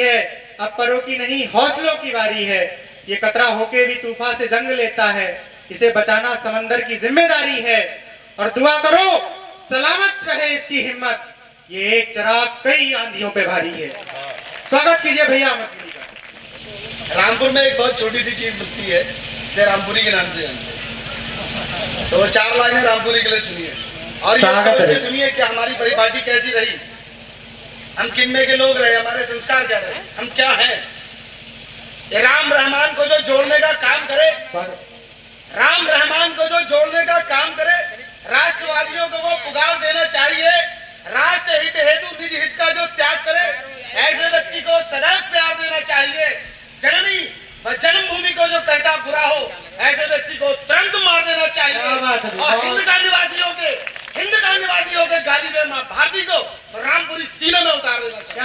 है, अब परों की नहीं हौसलों की बारी है। ये कतरा होके भी तूफान से जंग लेता है, इसे बचाना समंदर की जिम्मेदारी है। और दुआ करो सलामत रहे इसकी हिम्मत, ये एक चिराग कई आंधियों पे भारी है। स्वागत कीजिए भैया अमर गिरी का। रामपुर में एक बहुत छोटी सी चीज बनती है, इसे रामपुरी के नाम से जानते हैं। तो 4 लाइनें रामपुरी के लिए सुनिए और ये सुनिए कि हमारी परिपाटी कैसी रही, हम किन में के लोग रहे, हमारे संस्कार क्या रहे, हम क्या हैं। राम रहमान को जो जोड़ने का काम करे, राम रहमान को जो जोड़ने का काम करे, राष्ट्रवादियों को वो पुकार देना चाहिए। राष्ट्र हित हेतु निज हित का जो त्याग करे, ऐसे व्यक्ति को सदैव प्यार देना चाहिए। जननी व जन्मभूमि को जो कहता बुरा हो, ऐसे व्यक्ति को तुरंत मार देना चाहिए। और हिंद का निवासियों के गाली में मां भारती को तो रामपुरी सीने में उतार देना चाहिए।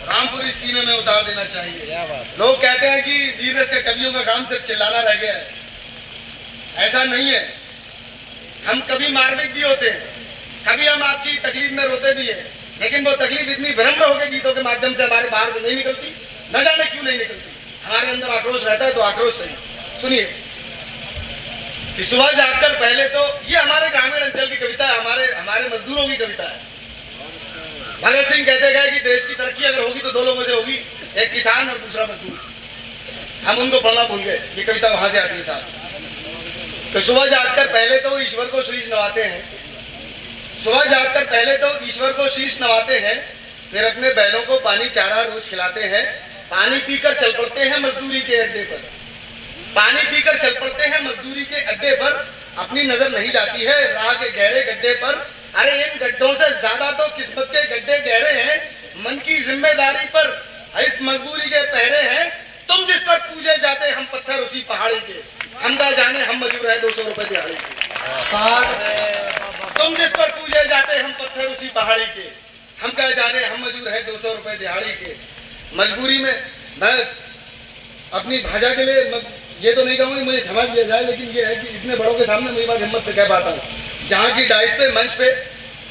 रामपुरी सीने में उतार देना चाहिए। लोग कहते हैं कि वीर के कवियों का काम सिर्फ चिल्लाना रह गया है, ऐसा नहीं है। हम कभी मार्मिक भी होते हैं, कभी हम आपकी तकलीफ में रोते भी हैं, लेकिन वो तकलीफ इतनी विनम्र होकर गीतों के माध्यम से हमारे बाहर से नहीं निकलती। न जाने क्यों नहीं निकलती, हमारे अंदर आक्रोश रहता है तो आक्रोश सही। सुनिए, सुबह जागकर पहले तो ये हमारे ग्रामीण अंचल की कविता है, हमारे मजदूरों की कविता है। भगत सिंह कहते गए कि देश की तरक्की अगर होगी तो 2 लोगों से होगी, एक किसान और दूसरा मजदूर। हम उनको पढ़ना भूल गए, ये कविता वहां से आती है साहब। तो सुबह जागकर पहले तो ईश्वर को शीश नवाते हैं, सुबह जागकर पहले तो ईश्वर को शीश नवाते हैं, फिर अपने बैलों को पानी चारा रोज खिलाते हैं। पानी पीकर चल पड़ते हैं मजदूरी के अड्डे पर, पानी पीकर चल पड़ते हैं मजदूरी के अड्डे पर। अपनी नजर नहीं जाती है राह के गहरे गड्ढे पर। अरे इन गड्ढों से ज्यादा तो किस्मत के गड्ढे गहरे हैं, मन की जिम्मेदारी पर इस मजबूरी के पहरे हैं। तुम जिस पर पूजे जाते हम पत्थर उसी पहाड़ी के, हम क्या जाने हम मजबूर है 200 रुपए दिहाड़ी के। तुम जिस पर पूजे जाते हम पत्थर उसी पहाड़ी के, हम क्या जाने हम मजबूर है 200 रुपए दिहाड़ी के। मजबूरी में मैं अपनी भाषा के लिए ये तो नहीं कहूँगी मुझे समझ लिया जाए, लेकिन ये है कि इतने बड़ों के सामने मेरी बात हिम्मत से कह पाता हूँ, जहाँ की डाइस पे मंच पे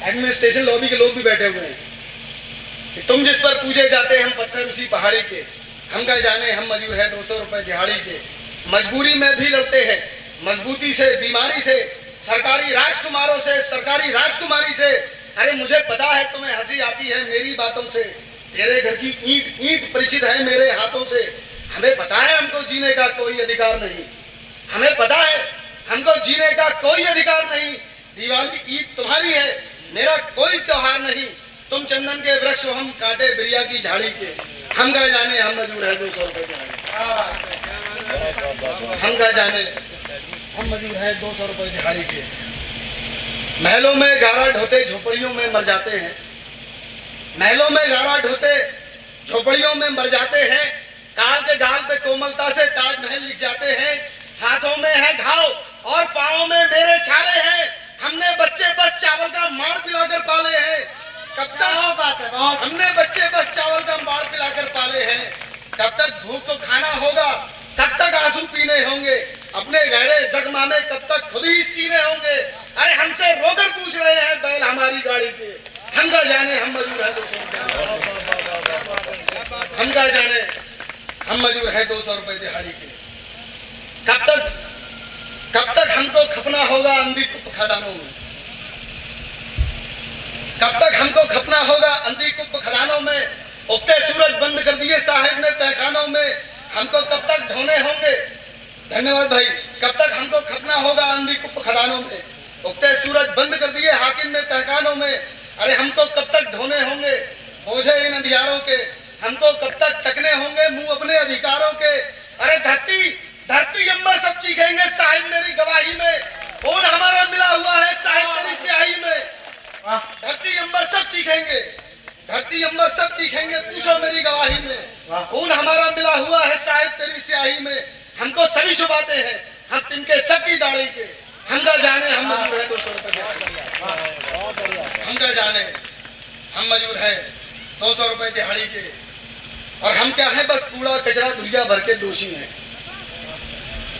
एडमिनिस्ट्रेशन लॉबी के लोग भी बैठे हुए हैं। तुम जिस पर पूजे जाते हम पत्थर उसी पहाड़ी के, हम क्या जाने हम मजबूर है 200 रुपए दिहाड़ी के। मजबूरी में भी लड़ते हैं मजबूती से, बीमारी से, सरकारी राजकुमारों से, सरकारी राजकुमारी से। अरे मुझे पता है तुम्हें हंसी आती है मेरी बातों से, तेरे घर की ईंट ईंट परिचित है मेरे हाथों से। हमें पता है हमको जीने का कोई अधिकार नहीं, हमें पता है हमको जीने का कोई अधिकार नहीं। दिवाली ईद तुम्हारी है, मेरा कोई त्योहार नहीं। तुम चंदन के वृक्ष हो, हम कांटे बिरिया की झाड़ी के, हम क्या जाने हम मजबूर है 200 रुपए दिहाड़ी। हम क्या जाने हम मजबूर है 200 रुपए दिहाड़ी के। महलों में गारा ढोते झोपड़ियों में मर जाते हैं, महलों में गारा ढोते झोपड़ियों में मर जाते हैं। काल के गाल पे कोमलता से ताजमहल लिख जाते हैं। हाथों में है घाव और पाँव में मेरे छाले हैं। हमने बच्चे बस चावल का मार पिलाकर पाले हैं। कब तक हमने बच्चे बस चावल का मार पिलाकर पाले हैं। कब तक भूख को खाना होगा, कब तक आंसू पीने होंगे, अपने गहरे जख्मा में कब तक खुद ही सीने होंगे। अरे हमसे रोकर पूछ रहे हैं बैल हमारी गाड़ी के, हम क्या जाने हम मजबूर है 200 रुपए, हम क्या जाने हम मजबूर है 200 रुपए दिहाड़ी के। कब तक हमको खपना होगा अंधी कुप खदानों में, कब तक हमको खपना होगा अंधी कुप खदानों में। उगते सूरज बंद कर दिए साहिब ने तहखानों में, हमको कब तक ढोने होंगे। धन्यवाद भाई। कब तक हमको खपना होगा अंधी कुप खदानों में, उगते सूरज बंद कर दिए हाकिम ने तहखानों में। अरे हमको कब तक ढोने होंगे बोझे इन अंधियारों के, हमको कब तक तकने होंगे मुंह अपने अधिकारों के। अरे धरती अंबर सब चीखेंगे साहिब मेरी गवाही में, खून हमारा मिला हुआ है साहिब तेरी स्याही में। धरती अंबर सब चीखेंगे, धरती अंबर सब चीखेंगे पूछो मेरी गवाही में, खून हमारा मिला हुआ है साहिब तेरी स्याही में। हमको सभी छुपाते हैं हम तिनके सबकी दाढ़ी के, हम क्या जाने हम मजबूर है 200 रुपए, हम क्या जाने हम मजबूर है 200 रुपए दिहाड़ी के। और हम क्या है बस कूड़ा कचरा दुनिया भर के दोषी हैं,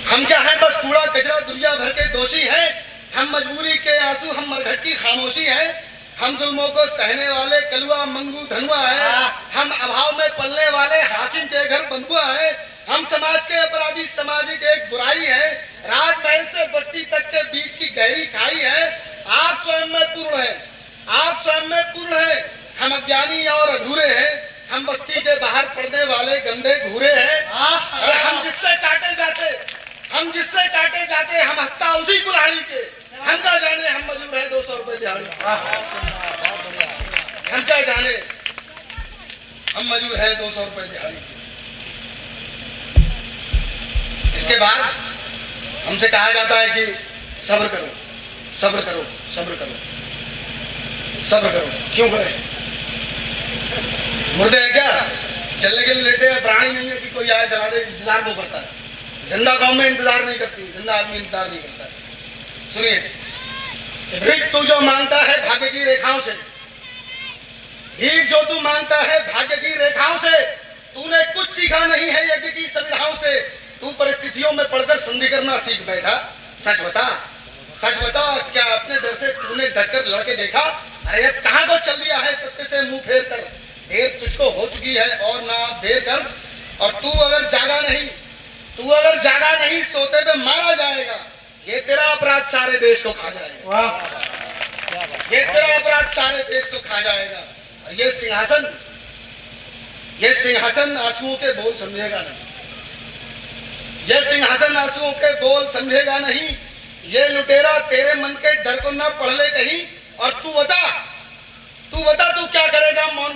हम क्या है बस कूड़ा कचरा दुनिया भर के दोषी हैं। हम मजबूरी के आंसू हम मरघट की खामोशी है। हम जुल्मों को सहने वाले कलुआ मंगू धनुआ है। हम अभाव में पलने वाले हाकिम के घर बंधुआ है। हम समाज के अपराधी, सामाजिक एक बुराई है। राजमहल से बस्ती तक के बीच की गहरी खाई है। आप स्वयं में पूर्ण है, आप स्वयं में पूर्ण है। हम अज्ञानी और अधूरे हैं। हम बस्ती के बाहर पड़ने वाले गंदे घूरे हैं। अरे हम जिससे काटे जाते हम हत्ता उसी कुल्हाड़ी के। हम क्या जाने हम मजदूर है 200 रुपए दिहाड़ी। हम क्या जाने हम मजदूर है 200 रुपए दिहाड़ी। इसके बाद हमसे कहा जाता है कि सब्र करो, सब्र करो, सब्र करो, सब्र करो। क्यों करें? मुर्दे है क्या? चलने के लिए लेटे हैं, प्राणी नहीं है कि कोई आए चला दे। इंतजार वो करता है। जिंदा कौम में इंतजार नहीं करती, जिंदा आदमी इंतजार नहीं करता। सुनिए, भीख तू जो मांगता है भाग्य की रेखाओं से, भीख जो तू मांगता है भाग्य की रेखाओं से, तूने कुछ सीखा नहीं है यज्ञ की सुविधाओं से। तू परिस्थितियों में पड़कर संधि करना सीख बैठा। सच बता, सच बता, क्या अपने डर से तूने डटकर लड़के देखा? अरे अब कहां को चल दिया है सत्य से मुंह फेर कर। देर तुझको हो चुकी है और ना देर कर। और तू अगर जागा नहीं सोते पे मारा जाएगा। ये तेरा अपराध सारे देश को खा जाएगा। ये तेरा अपराध सारे देश को खा जाएगा। और ये सिंहासन आंसुओं के बोल समझेगा नहीं। ये सिंहासन आंसुओं के बोल समझेगा नहीं। ये लुटेरा तेरे मन के डर को ना पढ़ ले कहीं। और तू बता तू क्या करेगा? मौन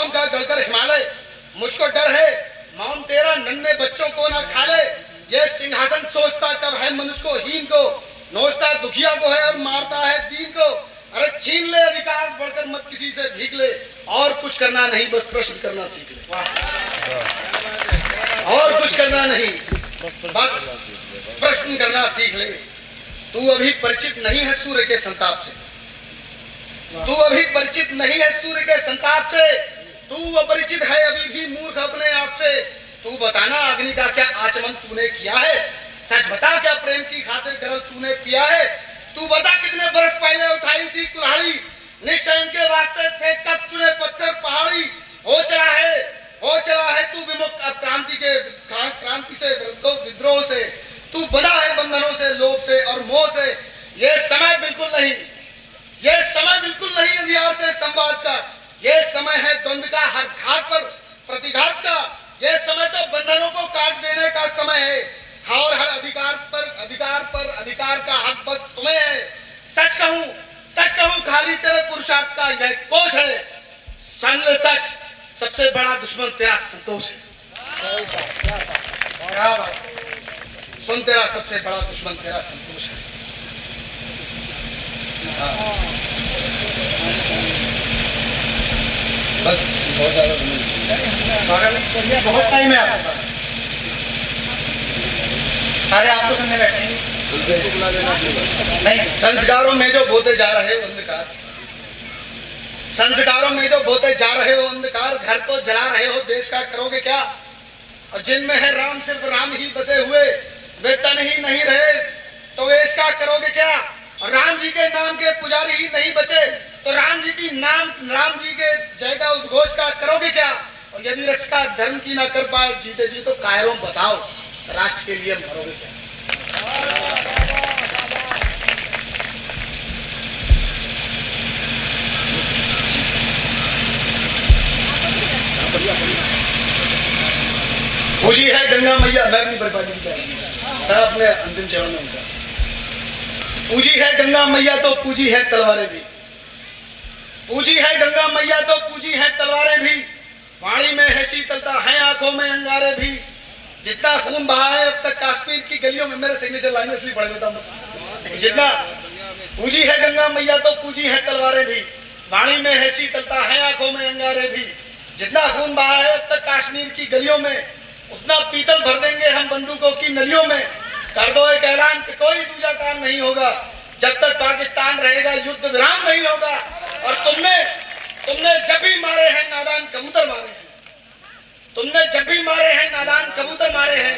का गढ़कर हिमालय। मुझको डर है मौन तेरा नन्हे बच्चों को ना खा ले। ये सिंहासन सोचता कब है मनुष्य को हीन को, नोचता दुखिया को है और मारता है दीन को। अरे छीन ले अधिकार, बढ़कर मत किसी से भीग ले। और कुछ करना नहीं, बस प्रश्न करना सीख ले। और कुछ करना नहीं, बस प्रश्न करना सीख ले। तू अभी परिचित नहीं है सूर्य के संताप से। तू अभी परिचित नहीं है सूर्य के संताप से। तू अपरिचित है अभी भी मूर्ख अपने आप से। तू बताना अग्नि का क्या आचमन तूने किया है? सच बता, क्या प्रेम की खातिर गरल तूने पिया है? तू बता कितने बरस पहले उठाई थी कुल्हाड़ी, निश्चय के वास्ते थे कब चुने पत्थर पहाड़ी। हो चला है तू विमुक्त अब क्रांति से, विद्रोह से। तू बना है बंधनों से, लोभ से और मोह से। ये समय बिल्कुल नहीं अंधियार से संवाद का। ये समय है द्वंद्व का, हर घाट पर प्रतिघात का। ये समय तो बंधनों को काट देने का समय है। और हर अधिकार का हक बस तुम्हें है। सच कहूं खाली तेरे पुरुषार्थ का यह कोश है। सुन ले सच, सबसे बड़ा दुश्मन तेरा संतोष है। क्या बात? सुन, तेरा सबसे बड़ा दुश्मन तेरा संतोष है। बस बहुत ज्यादा बहुत टाइम है आपके पास। अरे आपको सुनने बैठे नहीं। संस्कारों में जो बोते जा रहे हो अंधकार, संस्कारों में जो बोते जा रहे हो अंधकार, घर को जला रहे हो देश का करोगे क्या? और जिनमें है राम, सिर्फ राम ही बसे हुए, वे तन ही नहीं रहे तो वेश का करोगे क्या? और राम जी के नाम के पुजारी ही नहीं बचे तो राम जी के जय का उद्घोष का करोगे क्या? और यदि रक्षा धर्म की ना कर पाए जीते जी तो कायरों बताओ राष्ट्र के लिए मरोगे क्या? पूजी है गंगा मैया, मैं अपनी बर्बादी की मैं अपने अंतिम चरण में हूं। पूजी है गंगा मैया तो पूजी है तलवारें भी। पूजी है गंगा मैया तो पूजी है तलवारें भी। वाणी में है शीतलता, है आंखों में अंगारे भी। जितना खून बहा है अब तक कश्मीर की गलियों में, मेरे सिग्नेचर लाइन इसलिए पढ़ देता हूं। जितना पूजी है गंगा मैया तो पूजी है तलवारें भी। वाणी में है शीतलता, है आंखों में अंगारे भी। जितना खून बहा है अब तक कश्मीर की गलियों में, उतना पीतल भर देंगे हम बंदूकों की नलियों में। कर दो एक ऐलान कि कोई दूसरा काम नहीं होगा जब तक पाकिस्तान रहेगा, युद्ध विराम नहीं होगा। और तुमने जब भी मारे हैं नादान कबूतर मारे हैं। तुमने जब भी मारे हैं नादान कबूतर मारे हैं।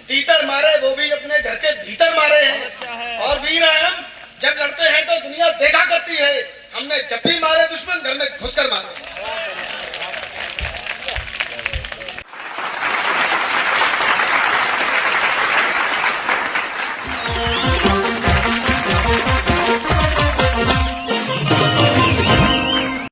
तीतर मारे वो भी अपने घर के भीतर मारे हैं। और वीर हम जब लड़ते हैं तो दुनिया देखा करती है हमने जब भी मारे दुश्मन घर में घुसकर मारे।